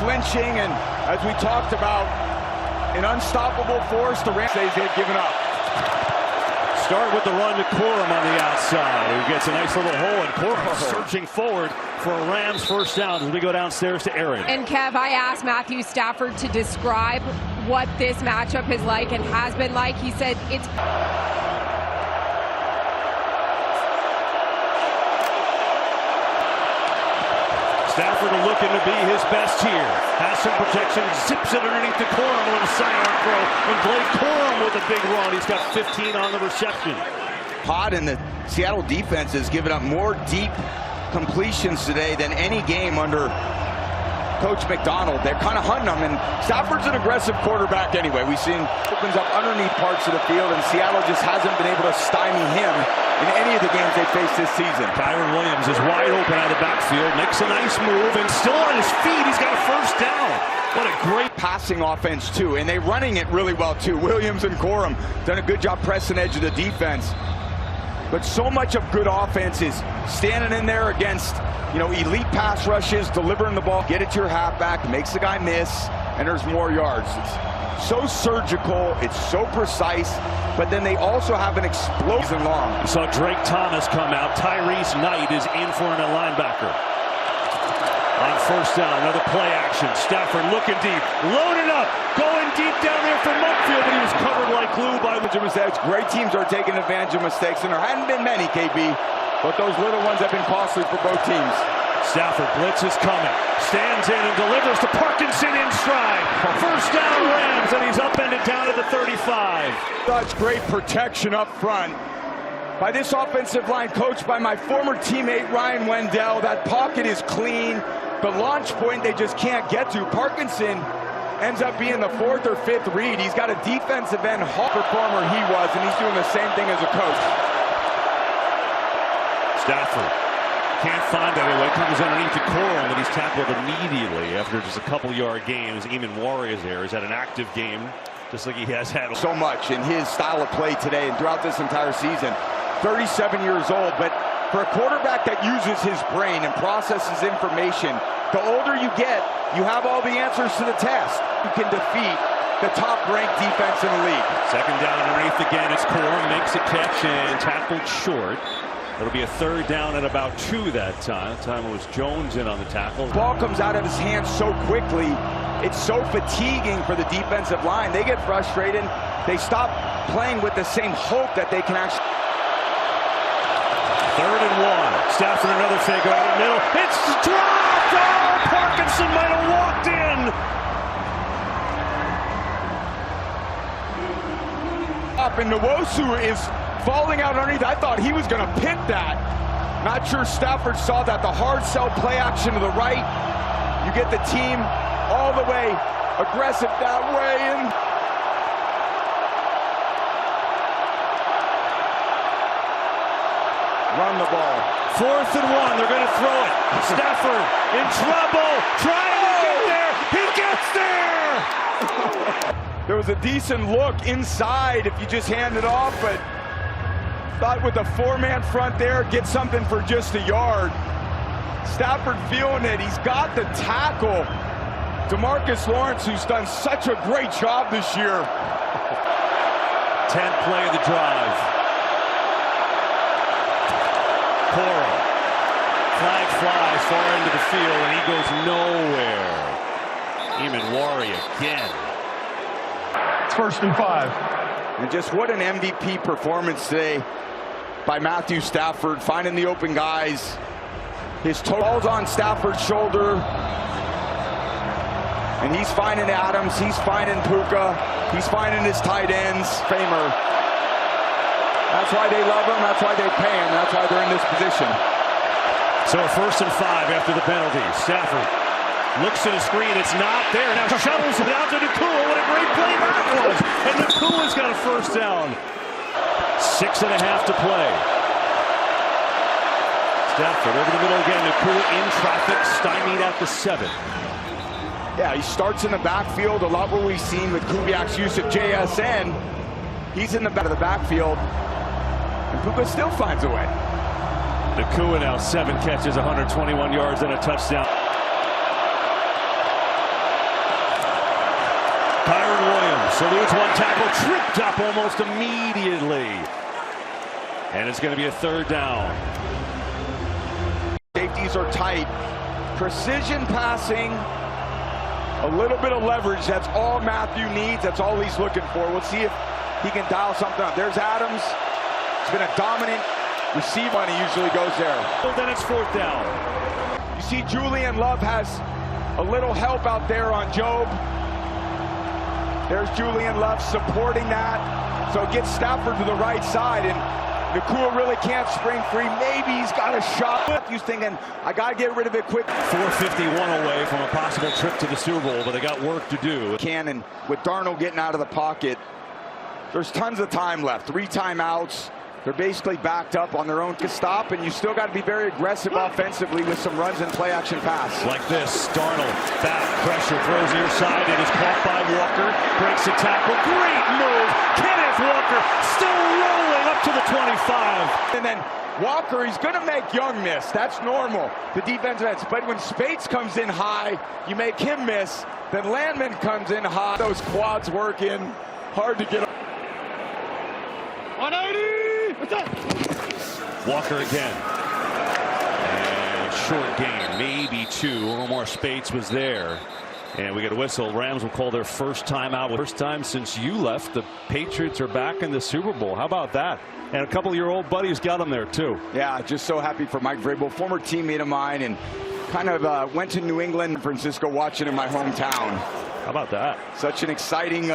unflinching, and as we talked about, an unstoppable force. The Rams they've given up. Start with the run to Corum on the outside, who gets a nice little hole, and Corum searching forward for a Rams first down as we go downstairs to Aaron. And Kev, I asked Matthew Stafford to describe what this matchup is like and has been like. He said it's... Stafford looking to be his best here. Has some protection, zips it underneath the Corum with a sidearm throw. And Blake Corum with a big run. He's got 15 on the reception. Pod and the Seattle defense has given up more deep completions today than any game under Coach McDonald. They're kind of hunting them, and Stafford's an aggressive quarterback anyway. We've seen opens up underneath parts of the field, and Seattle just hasn't been able to stymie him in any of the games they faced this season. Kyren Williams is wide open out of the backfield, makes a nice move, and still on his feet. He's got a first down. What a great passing offense, too, and they're running it really well, too. Williams and Corum done a good job pressing edge of the defense. But so much of good offense is standing in there against, elite pass rushes, delivering the ball, get it to your halfback, makes the guy miss, and there's more yards. It's so surgical, it's so precise, but then they also have an explosion long. You saw Drake Thomas come out. Tyrese Knight is in for a linebacker. On first down, another play action. Stafford looking deep, loaded up, going deep down there for Mudfield, but he was covered like glue by Edge. Great teams are taking advantage of mistakes, and there hadn't been many, KB, but those little ones have been costly for both teams. Stafford, blitz is coming, stands in and delivers to Parkinson in stride. First down Rams, and he's upended down to the 35. Such great protection up front by this offensive line, coached by my former teammate Ryan Wendell. That pocket is clean. The launch point they just can't get to. Parkinson ends up being the fourth or fifth read. He's got a defensive end hawk performer he was, and he's doing the same thing as a coach. Stafford can't find anyway, comes underneath the Corum, but he's tackled immediately after just a couple-yard games. Eamon Warrior is there. He's had an active game, just like he has had so much in his style of play today and throughout this entire season. 37 years old, but for a quarterback that uses his brain and processes information, the older you get, you have all the answers to the test. You can defeat the top-ranked defense in the league. Second down underneath again. It's Corum, makes a catch and tackled short. It'll be a third down at about 2 that time. It was Jones in on the tackle. The ball comes out of his hands so quickly. It's so fatiguing for the defensive line. They get frustrated. They stop playing with the same hope that they can actually. Third and 1. Stafford another fake out the middle. It's dropped! Oh, Parkinson might have walked in. Up, and Nwosu is falling out underneath. I thought he was going to pick that. Not sure Stafford saw that. The hard sell play action to the right. You get the team all the way aggressive that way. And run the ball. 4th and 1. They're going to throw it. Stafford in trouble. Trying to get there. He gets there. There was a decent look inside if you just hand it off, but thought with a 4-man front there, get something for just a yard. Stafford feeling it. He's got the tackle. DeMarcus Lawrence, who's done such a great job this year. 10th play of the drive. Corum. Flag flies far into the field, and he goes nowhere. Eamon Warrior again. It's 1st and 5. And just what an MVP performance today by Matthew Stafford, finding the open guys. His total's on Stafford's shoulder. And he's finding Adams, he's finding Puka, he's finding his tight ends. Famer. That's why they love him, that's why they pay him, that's why they're in this position. So 1st and 5 after the penalty. Stafford looks at the screen, it's not there. Now shuttles it out to Nakua. What a great play that was. And Nakua's got a first down. 6.5 to play. Stafford over the middle again. Nakua in traffic, stymied at the 7. Yeah, he starts in the backfield. A lot what we've seen with Kubiak's use of JSN. He's in the back of the backfield. And Puka still finds a way. Nakua now 7 catches, 121 yards and a touchdown. eludes one tackle, tripped up almost immediately. And it's going to be a third down. Safeties are tight. Precision passing. A little bit of leverage. That's all Matthew needs. That's all he's looking for. We'll see if he can dial something up. There's Adams. It's been a dominant receiver, and he usually goes there. Well, then it's fourth down. You see Julian Love has a little help out there on Job. There's Julian Love supporting that. So it gets Stafford to the right side, and Nakua really can't spring free. Maybe he's got a shot. He's thinking, I got to get rid of it quick. 4:51 away from a possible trip to the Super Bowl, but they got work to do. Cannon with Darnold getting out of the pocket. There's tons of time left. 3 timeouts. They're basically backed up on their own to stop, and you still got to be very aggressive offensively with some runs and play action pass. Like this, Darnold, back pressure, throws near side, and is caught by Walker, breaks the tackle, great move, Kenneth Walker still rolling up to the 25. And then Walker, he's going to make Young miss. That's normal, the defensive ends. But when Spates comes in high, you make him miss. Then Landman comes in high. Those quads working, hard to get. 180! Walker again. And short game, maybe 2. A little more Spates was there. And we get a whistle. Rams will call their first time out. First time since you left. The Patriots are back in the Super Bowl. How about that? And a couple of your old buddies got them there too. Yeah, just so happy for Mike Vrabel, former teammate of mine, and kind of went to New England, Francisco, watching in my hometown. How about that? Such an exciting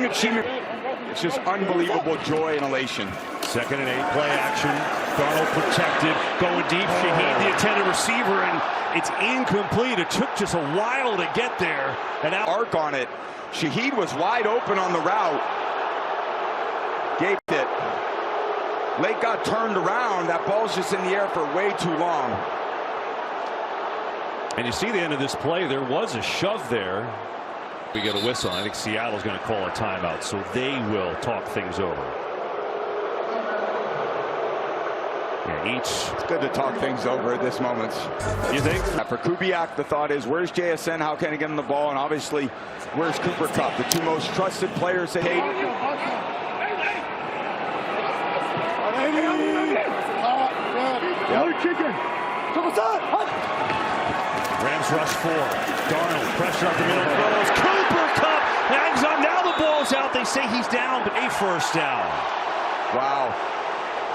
achievement. It's just unbelievable joy and elation. 2nd and 8, play action. Darnold protected, going deep. Shaheed, the intended receiver, and it's incomplete. It took just a while to get there. And now arc on it. Shaheed was wide open on the route. Gave it. Lake got turned around. That ball's just in the air for way too long. And you see the end of this play, there was a shove there. We get a whistle. I think Seattle's going to call a timeout, so they will talk things over. Yeah, It's good to talk things over at this moment. You think? For Kubiak, the thought is, where's JSN? How can he get him the ball? And obviously, where's Cooper Kupp? The 2 most trusted players they hate. Rams rush 4. Darnold, pressure up the middle, throws. Cooper Kupp hangs on. Now the ball's out. They say he's down, but a first down. Wow.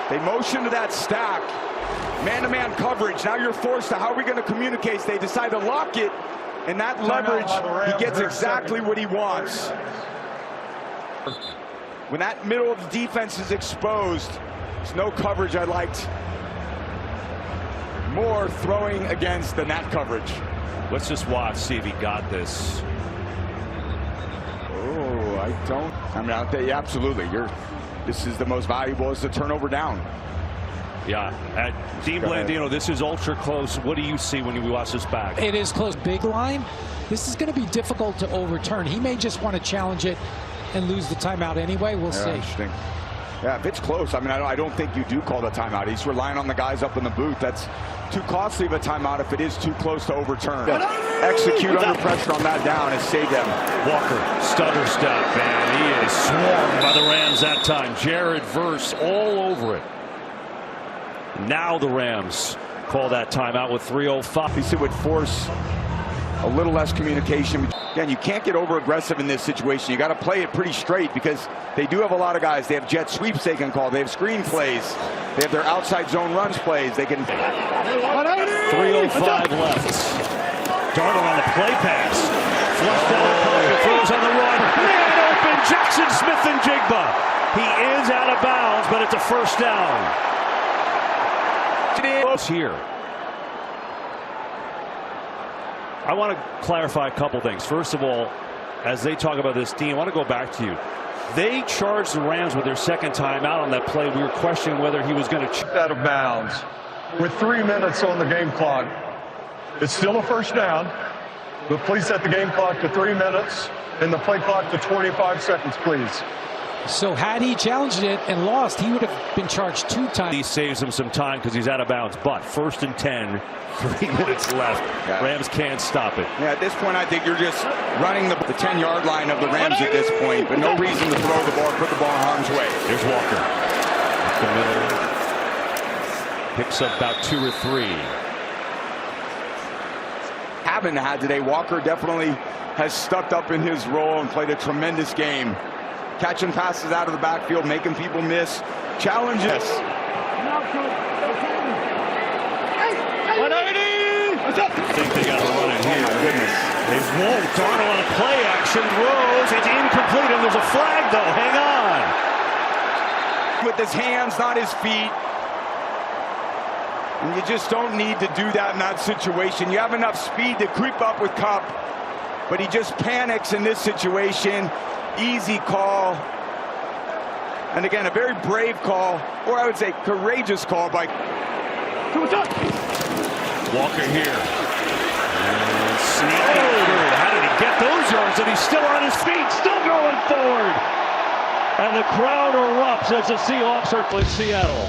They motion to that stack. Man-to-man coverage. Now you're forced to, how are we going to communicate? They decide to lock it, and that leverage, he gets exactly what he wants. When that middle of the defense is exposed, there's no coverage I liked more throwing against than that coverage. Let's just watch, see if he got this. Oh, I mean, out there, yeah, absolutely. This is the most valuable, is the turnover down. Yeah, Dean Blandino, this is ultra close. What do you see when you watch this back? It is close. Big line. This is going to be difficult to overturn. He may just want to challenge it and lose the timeout anyway. We'll see. Interesting. Yeah, if it's close, I mean, I don't think you do call the timeout. He's relying on the guys up in the booth. That's too costly of a timeout if it is too close to overturn. Execute under pressure on that down and save them. Walker, stutter step, and he is swarmed by the Rams that time. Jared Verse all over it. Now the Rams call that timeout with 3:05. He said would force a little less communication. Again, you can't get over aggressive in this situation. You got to play it pretty straight because they do have a lot of guys. They have jet sweeps they can call. They have screen plays. They have their outside zone runs plays. They can. 3:05 left. Darnold on the play pass. Flushed out of pocket, throws on the run. Man open, Jackson Smith and Jigba. He is out of bounds, but it's a first down. Here. I want to clarify a couple things. First of all, as they talk about this team, I want to go back to you. They charged the Rams with their second time out on that play. We were questioning whether he was going to out of bounds with 3 minutes on the game clock. It's still a first down, but please set the game clock to 3 minutes and the play clock to 25 seconds, please. So had he challenged it and lost, he would have been charged 2 times. He saves him some time because he's out of bounds. But 1st and 10, 3 minutes left. Yeah. Rams can't stop it. Yeah, at this point, I think you're just running the 10-yard line of the Rams at this point, but no reason to throw the ball, put the ball in harm's way. Here's Walker. Up the middle. Picks up about 2 or 3. Haven't had today. Walker definitely has stepped up in his role and played a tremendous game. Catching passes out of the backfield, making people miss. Challenges. I think they got to run it here. Oh, my goodness. They won't. Darnold on a play action. Throws. It's incomplete, and there's a flag, though. Hang on. With his hands, not his feet. And you just don't need to do that in that situation. You have enough speed to creep up with Kupp, but he just panics in this situation. Easy call. And again, a very brave call, or I would say courageous call by Walker here. Sneaking through. How did he get those yards? And he's still on his feet, still going forward. And the crowd erupts as the Seahawks circle in Seattle.